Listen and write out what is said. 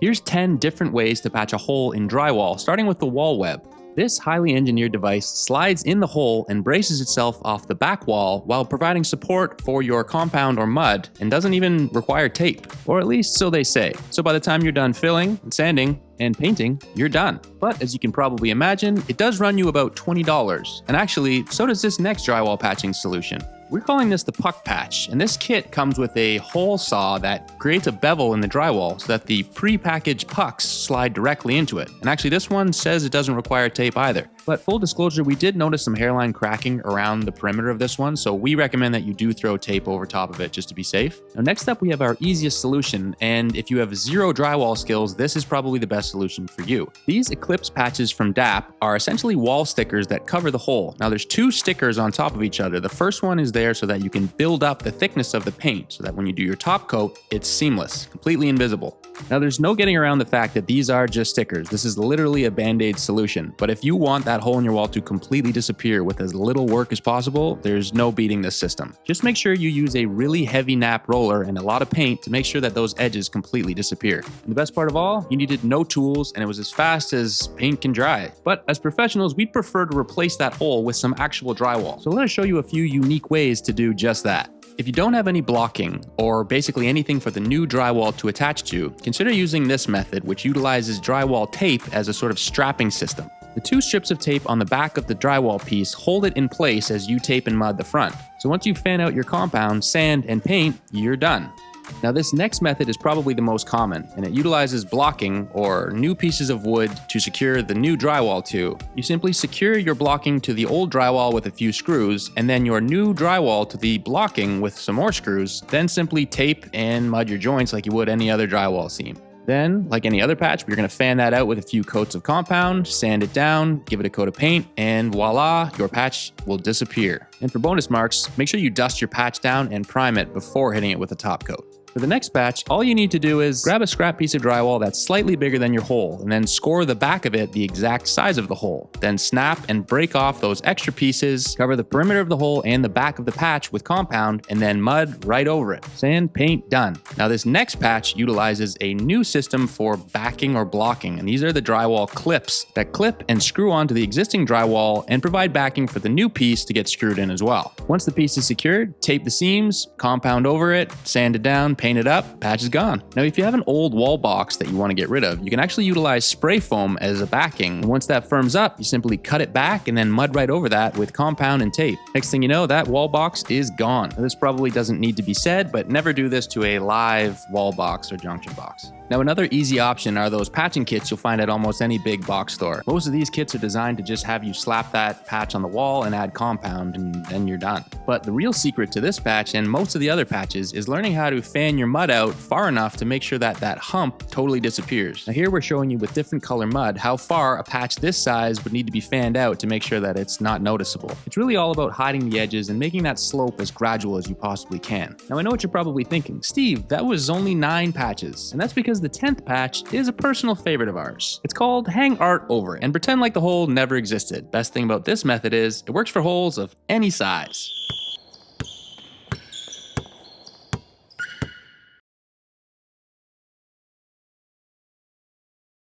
Here's 10 different ways to patch a hole in drywall, starting with the wall web. This highly engineered device slides in the hole and braces itself off the back wall while providing support for your compound or mud, and doesn't even require tape, or at least so they say. So by the time you're done filling, sanding, and painting, you're done. But as you can probably imagine, it does run you about $20. And actually, so does this next drywall patching solution. We're calling this the puck patch, and this kit comes with a hole saw that creates a bevel in the drywall so that the pre-packaged pucks slide directly into it. And actually this one says it doesn't require tape either. But full disclosure, we did notice some hairline cracking around the perimeter of this one, so we recommend that you do throw tape over top of it just to be safe. Now next up we have our easiest solution, and if you have zero drywall skills, this is probably the best solution for you. These Eclipse patches from DAP are essentially wall stickers that cover the hole. Now there's two stickers on top of each other. The first one is there so that you can build up the thickness of the paint so that when you do your top coat, it's seamless, completely invisible. Now there's no getting around the fact that these are just stickers. This is literally a band-aid solution. But if you want that hole in your wall to completely disappear with as little work as possible, there's no beating this system. Just make sure you use a really heavy nap roller and a lot of paint to make sure that those edges completely disappear. And the best part of all, you needed no tools and it was as fast as paint can dry. But as professionals, we prefer to replace that hole with some actual drywall. So let us show you a few unique ways to do just that. If you don't have any blocking, or basically anything for the new drywall to attach to, consider using this method, which utilizes drywall tape as a sort of strapping system. The two strips of tape on the back of the drywall piece hold it in place as you tape and mud the front. So once you fan out your compound, sand, and paint, you're done. Now this next method is probably the most common, and it utilizes blocking or new pieces of wood to secure the new drywall to. You simply secure your blocking to the old drywall with a few screws, and then your new drywall to the blocking with some more screws, then simply tape and mud your joints like you would any other drywall seam. Then, like any other patch, we're going to fan that out with a few coats of compound, sand it down, give it a coat of paint, and voila, your patch will disappear. And for bonus marks, make sure you dust your patch down and prime it before hitting it with a top coat. For the next patch, all you need to do is grab a scrap piece of drywall that's slightly bigger than your hole, and then score the back of it the exact size of the hole. Then snap and break off those extra pieces, cover the perimeter of the hole and the back of the patch with compound, and then mud right over it. Sand, paint, done. Now this next patch utilizes a new system for backing or blocking, and these are the drywall clips that clip and screw onto the existing drywall and provide backing for the new piece to get screwed in as well. Once the piece is secured, tape the seams, compound over it, sand it down, paint it up, patch is gone. Now if you have an old wall box that you want to get rid of, you can actually utilize spray foam as a backing. And once that firms up, you simply cut it back and then mud right over that with compound and tape. Next thing you know, that wall box is gone. Now, this probably doesn't need to be said, but never do this to a live wall box or junction box. Now another easy option are those patching kits you'll find at almost any big box store. Most of these kits are designed to just have you slap that patch on the wall and add compound, and then you're done. But the real secret to this patch and most of the other patches is learning how to fan your mud out far enough to make sure that that hump totally disappears. Now here we're showing you with different color mud how far a patch this size would need to be fanned out to make sure that it's not noticeable. It's really all about hiding the edges and making that slope as gradual as you possibly can. Now I know what you're probably thinking, Steve, that was only 9 patches, and that's because the 10th patch is a personal favorite of ours. It's called hang art over it and pretend like the hole never existed. Best thing about this method is it works for holes of any size.